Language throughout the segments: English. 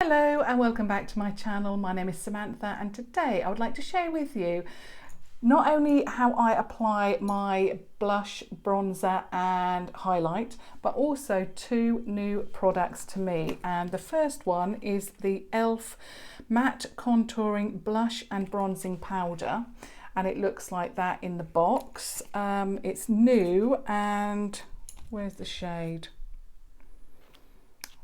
Hello and welcome back to my channel. My name is Samantha and today I would like to share with you not only how I apply my blush, bronzer and highlight, but also two new products to me. And the first one is the e.l.f. Matte Contouring Blush and Bronzing Powder. And it looks like that in the box. It's new and where's the shade?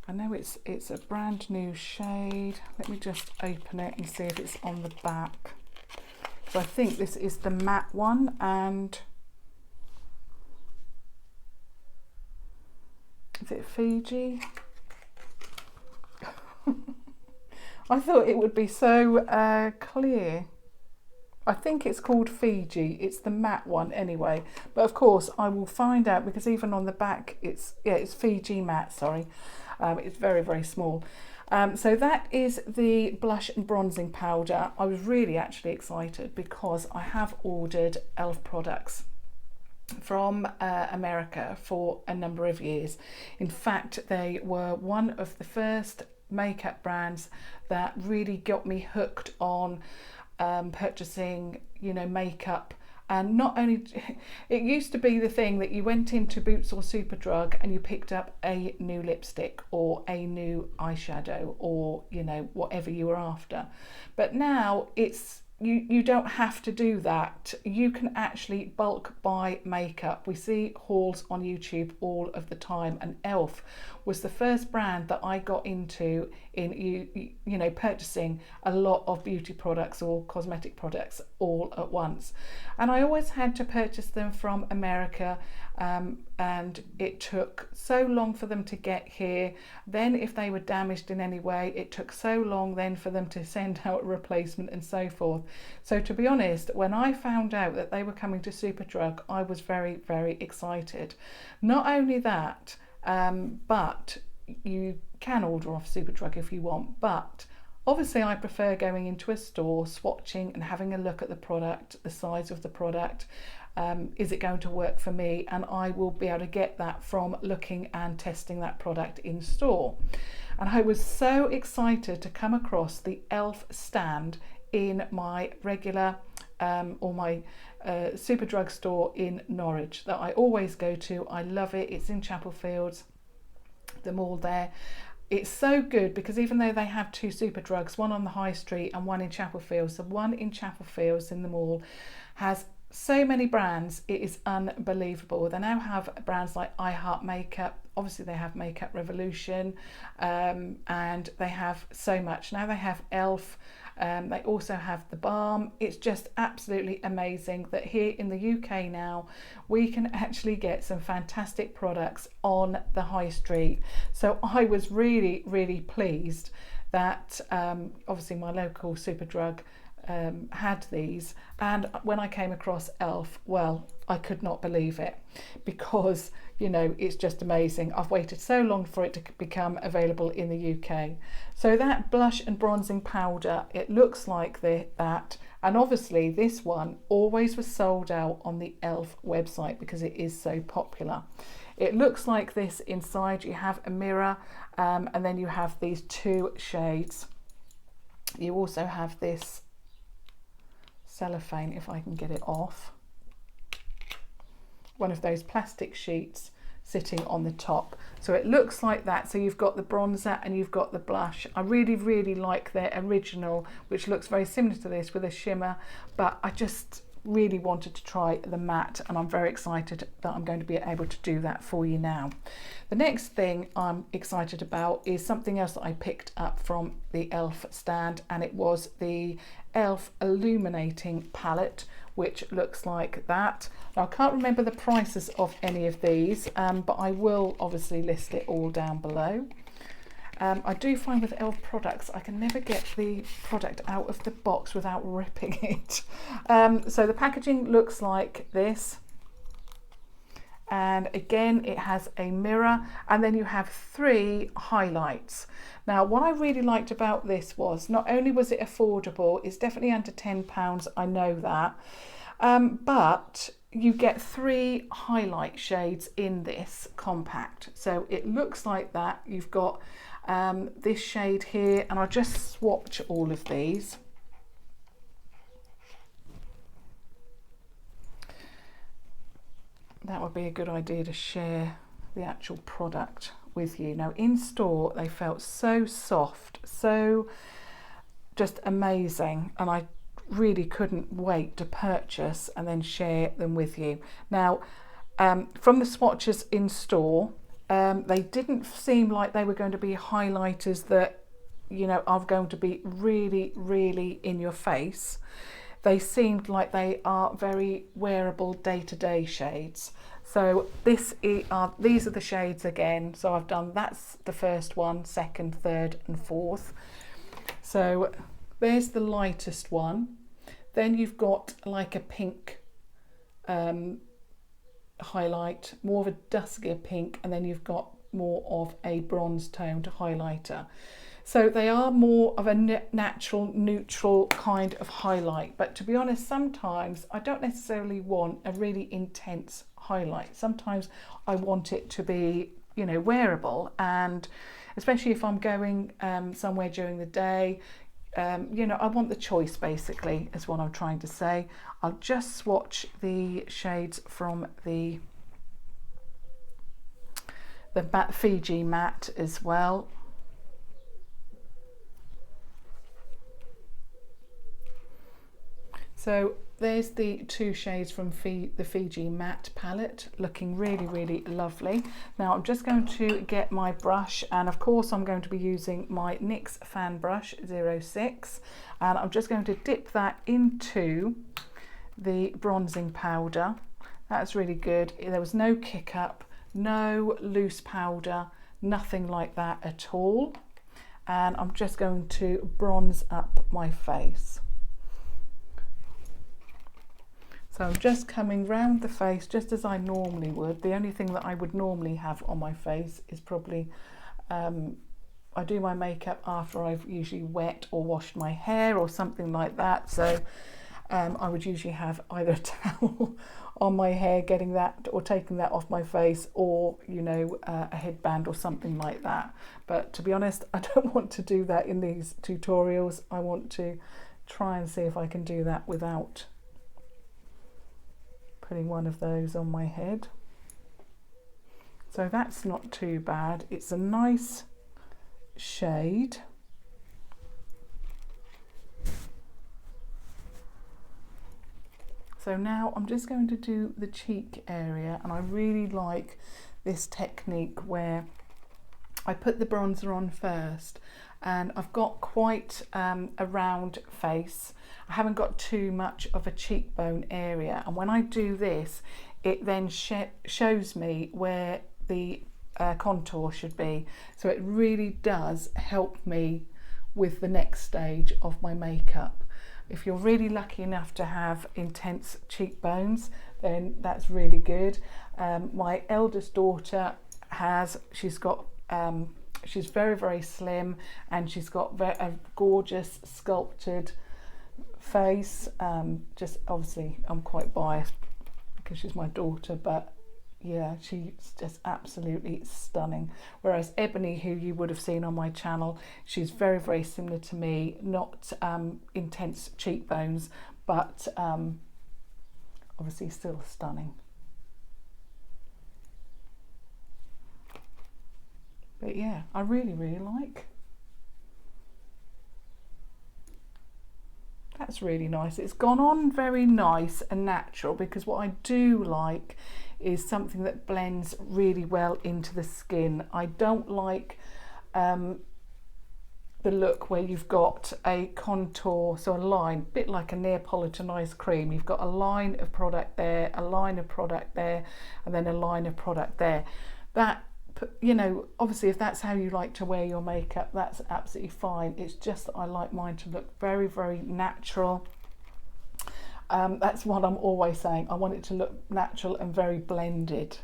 I know it's a brand new shade. Let me just open it and see if it's on the back. So I think this is the matte one, and is it Fiji? I thought it would be so clear. I think it's called Fiji. It's the matte one anyway. But of course I will find out, because even on the back it's Fiji matte, sorry. It's very, very small. So that is the blush and bronzing powder. I was really actually excited because I have ordered e.l.f. products from America for a number of years. In fact, they were one of the first makeup brands that really got me hooked on purchasing, makeup. And not only, it used to be the thing that you went into Boots or Superdrug and you picked up a new lipstick or a new eyeshadow or, whatever you were after. But now it's, you don't have to do that. You can actually bulk buy makeup. We see hauls on YouTube all of the time, and e.l.f. was the first brand that I got into in purchasing a lot of beauty products or cosmetic products all at once. And I always had to purchase them from America, and it took so long for them to get here. Then if they were damaged in any way, it took so long then for them to send out a replacement and so forth. So to be honest, when I found out that they were coming to Superdrug, I was very, very excited. Not only that, but you can order off Superdrug if you want, but obviously I prefer going into a store, swatching and having a look at the product, the size of the product. Is it going to work for me? And I will be able to get that from looking and testing that product in store. And I was so excited to come across the e.l.f. stand in my regular or my Superdrug store in Norwich that I always go to. I love it. It's in Chapel Fields, the mall there. It's so good because even though they have two Superdrugs, one on the high street and one in Chapel Fields, the one in Chapel Fields in the mall has so many brands, it is unbelievable. They now have brands like I Heart Makeup, obviously they have Makeup Revolution, and they have so much. Now they have e.l.f. They also have the balm. It's just absolutely amazing that here in the UK now we can actually get some fantastic products on the high street. So I was really, really pleased that obviously my local Superdrug had these, and when I came across e.l.f., well, I could not believe it, because it's just amazing. I've waited so long for it to become available in the UK. So that blush and bronzing powder, it looks like that, and obviously this one always was sold out on the e.l.f. website because it is so popular. It looks like this inside. You have a mirror, and then you have these two shades. You also have this cellophane, if I can get it off, one of those plastic sheets sitting on the top. So it looks like that. So you've got the bronzer and you've got the blush. I really, really like their original, which looks very similar to this with a shimmer, but I just really wanted to try the matte, and I'm very excited that I'm going to be able to do that for you now. The next thing I'm excited about is something else that I picked up from the e.l.f. stand, and it was the e.l.f. Illuminating Palette, which looks like that. Now I can't remember the prices of any of these, but I will obviously list it all down below. I do find with e.l.f. products I can never get the product out of the box without ripping it. So the packaging looks like this, and again it has a mirror, and then you have three highlights. Now what I really liked about this was not only was it affordable, it's definitely under £10, I know that, but you get three highlight shades in this compact. So it looks like that. You've got this shade here, and I'll just swatch all of these. That would be a good idea to share the actual product with you. Now in store they felt so soft, so just amazing, and I really couldn't wait to purchase and then share them with you. Now from the swatches in store, they didn't seem like they were going to be highlighters that, you know, are going to be really in your face. They seemed like they are very wearable day-to-day shades. So these are the shades again. So I've done, that's the first one, second, third and fourth. So there's the lightest one. Then you've got like a pink highlight, more of a duskier pink, and then you've got more of a bronze toned highlighter. So they are more of a natural, neutral kind of highlight. But to be honest, sometimes I don't necessarily want a really intense highlight. Sometimes I want it to be, you know, wearable, and especially if I'm going somewhere during the day, you know, I want the choice basically, is what I'm trying to say. I'll just swatch the shades from the Fiji matte as well. So there's the two shades from the Fiji matte palette, looking really lovely. Now I'm just going to get my brush, and of course I'm going to be using my Nyx Fan Brush 06, and I'm just going to dip that into the bronzing powder. That's really good. There was no kick up, no loose powder, nothing like that at all. And I'm just going to bronze up my face. So I'm just coming round the face just as I normally would. The only thing that I would normally have on my face is probably, I do my makeup after I've usually wet or washed my hair or something like that. So I would usually have either a towel on my hair, getting that or taking that off my face, or, you know, a headband or something like that. But to be honest, I don't want to do that in these tutorials. I want to try and see if I can do that without putting one of those on my head. So that's not too bad. It's a nice shade. So now I'm just going to do the cheek area, and I really like this technique where I put the bronzer on first, and I've got quite a round face. I haven't got too much of a cheekbone area, and when I do this, it then shows me where the contour should be. So it really does help me with the next stage of my makeup. If you're really lucky enough to have intense cheekbones, then that's really good. My eldest daughter she's very slim, and she's got a gorgeous sculpted face. Just obviously I'm quite biased because she's my daughter, but yeah, she's just absolutely stunning. Whereas Ebony, who you would have seen on my channel, she's very similar to me, not intense cheekbones, but obviously still stunning. But yeah, I really like. That's really nice. It's gone on very nice and natural, because what I do like is something that blends really well into the skin. I don't like the look where you've got a contour, so a line, a bit like a Neapolitan ice cream. You've got a line of product there, a line of product there, and then a line of product there. That, you know, obviously if that's how you like to wear your makeup, that's absolutely fine. It's just that I like mine to look very natural. That's what I'm always saying. I want it to look natural and very blended.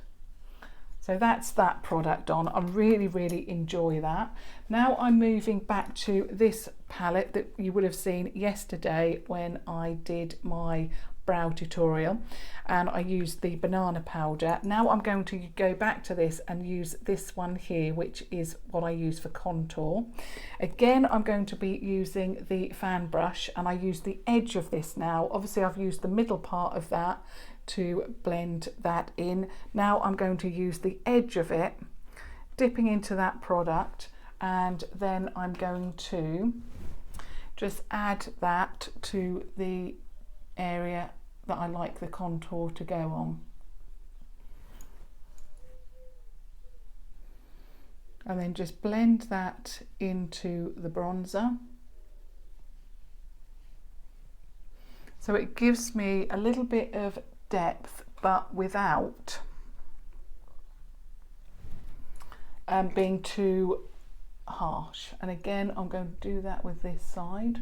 So that's that product on. I really enjoy that. Now I'm moving back to this palette that you would have seen yesterday when I did my brow tutorial, and I used the banana powder. Now I'm going to go back to this and use this one here, which is what I use for contour. Again, I'm going to be using the fan brush, and I use the edge of this now. Obviously I've used the middle part of that to blend that in. Now I'm going to use the edge of it, dipping into that product, and then I'm going to just add that to the area that I like the contour to go on. And then just blend that into the bronzer. So it gives me a little bit of depth, but without being too harsh. And again, I'm going to do that with this side.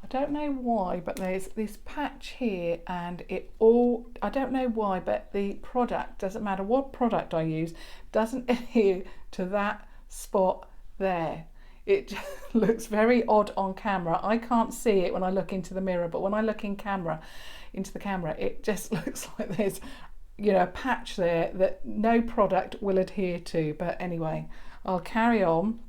I don't know why, but there's this patch here, and I don't know why, but the product, doesn't matter what product I use, doesn't adhere to that spot there. It just looks very odd on camera. I can't see it when I look into the mirror, but when I look into the camera, it just looks like there's, you know, a patch there that no product will adhere to. But anyway, I'll carry on.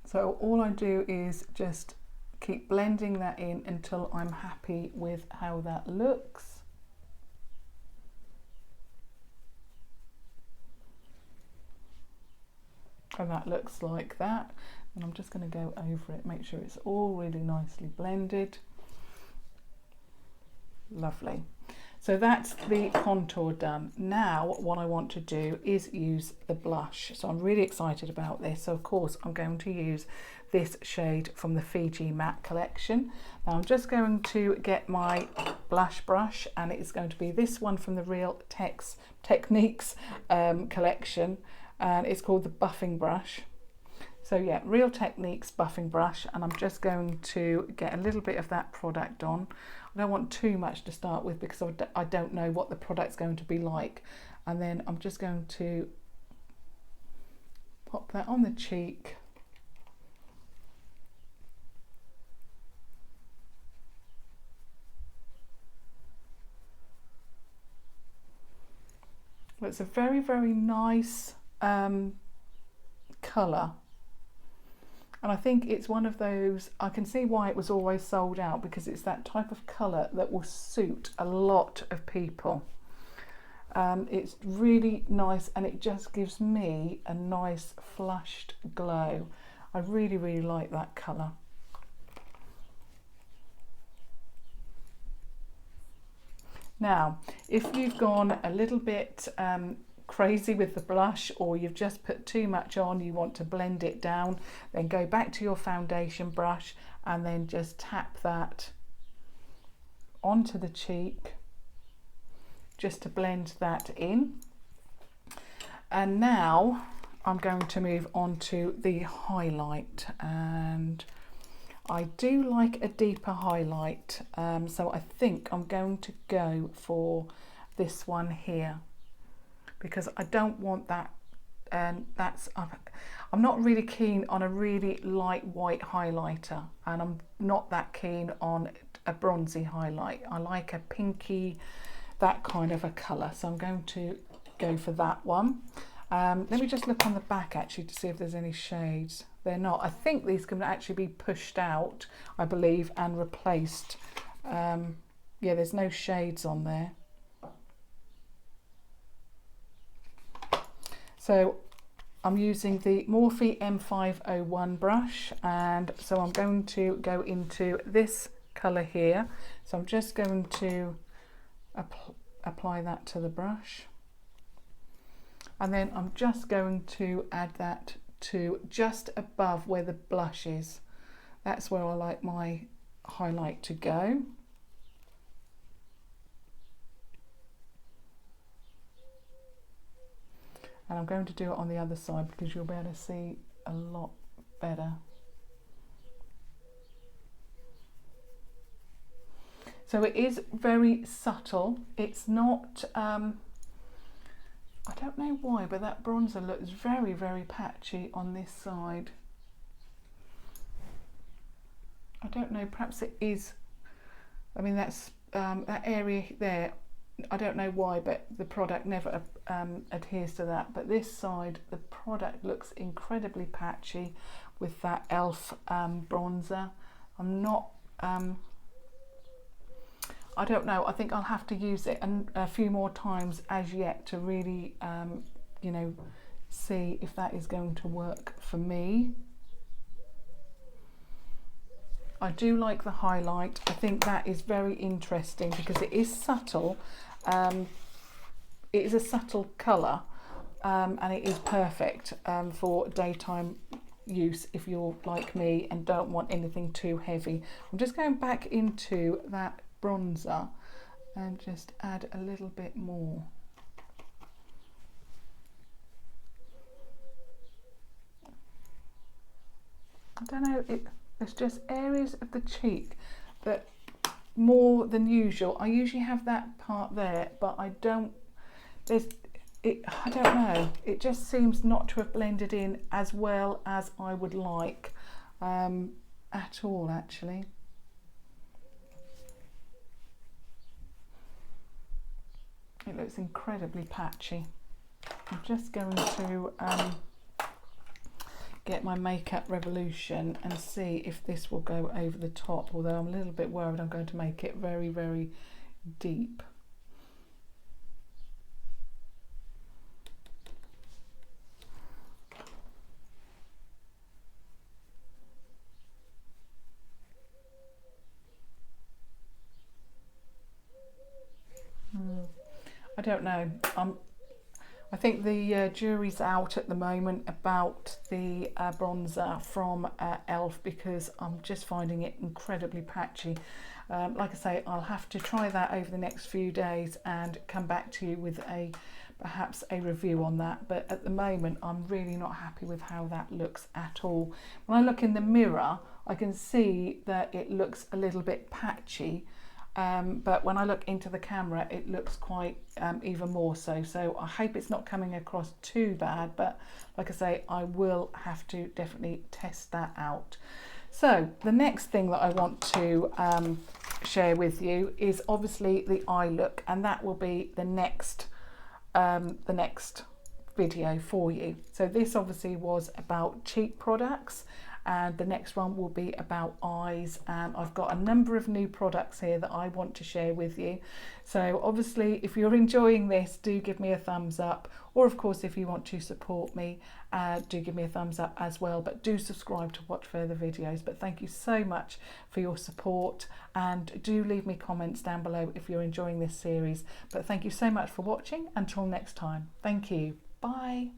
So all I do is just keep blending that in until I'm happy with how that looks. And that looks like that. And I'm just going to go over it, make sure it's all really nicely blended. Lovely. So that's the contour done. Now what I want to do is use the blush. So I'm really excited about this. So of course I'm going to use this shade from the Fiji matte collection. Now I'm just going to get my blush brush, and it's going to be this one from the Real Techniques collection, and it's called the buffing brush. So yeah, Real Techniques buffing brush, and I'm just going to get a little bit of that product on. I don't want too much to start with because I don't know what the product's going to be like. And then I'm just going to pop that on the cheek. Well, it's a very, very nice colour. And I think it's one of those, I can see why it was always sold out, because it's that type of colour that will suit a lot of people. It's really nice, and it just gives me a nice flushed glow. I really, really like that colour. Now, if you've gone a little bit crazy with the blush, or you've just put too much on, you want to blend it down, then go back to your foundation brush and then just tap that onto the cheek just to blend that in. And now I'm going to move on to the highlight, and I do like a deeper highlight, so I think I'm going to go for this one here, because I don't want that, and I'm not really keen on a really light white highlighter, and I'm not that keen on a bronzy highlight. I like a pinky, that kind of a colour, so I'm going to go for that one. Let me just look on the back actually to see if there's any shades. They're not. I think these can actually be pushed out, I believe, and replaced. Yeah, there's no shades on there. So I'm using the Morphe M501 brush, and so I'm going to go into this colour here. So I'm just going to apply that to the brush, and then I'm just going to add that to just above where the blush is. That's where I like my highlight to go. and I'm going to do it on the other side because you'll be able to see a lot better. So it is very subtle. It's not, I don't know why, but that bronzer looks very, very patchy on this side. I don't know, perhaps it is, I mean that's, that area there, I don't know why, but the product never adheres to that. But this side, the product looks incredibly patchy with that e.l.f. bronzer. I'm not, I don't know, I think I'll have to use it a few more times as yet to really, you know, see if that is going to work for me. I do like the highlight. I think that is very interesting because it is subtle. It is a subtle colour, and it is perfect for daytime use if you're like me and don't want anything too heavy. I'm just going back into that bronzer and just add a little bit more. I don't know, there's just areas of the cheek that more than usual. I usually have that part there, but I don't know, it just seems not to have blended in as well as I would like at all actually. It looks incredibly patchy. I'm just going to get my Makeup Revolution and see if this will go over the top, although I'm a little bit worried I'm going to make it very, very deep. I don't know. I think the jury's out at the moment about the bronzer from e.l.f. because I'm just finding it incredibly patchy. Like I say, I'll have to try that over the next few days and come back to you with perhaps a review on that. But at the moment, I'm really not happy with how that looks at all. When I look in the mirror, I can see that it looks a little bit patchy. But when I look into the camera, it looks quite even more so. So I hope it's not coming across too bad, but like I say, I will have to definitely test that out. So the next thing that I want to share with you is obviously the eye look, and that will be the next video for you. So this obviously was about cheap products, and the next one will be about eyes, and I've got a number of new products here that I want to share with you. So obviously if you're enjoying this, do give me a thumbs up, or of course if you want to support me, do give me a thumbs up as well, but do subscribe to watch further videos. But thank you so much for your support, and do leave me comments down below if you're enjoying this series. But thank you so much for watching. Until next time, thank you, bye.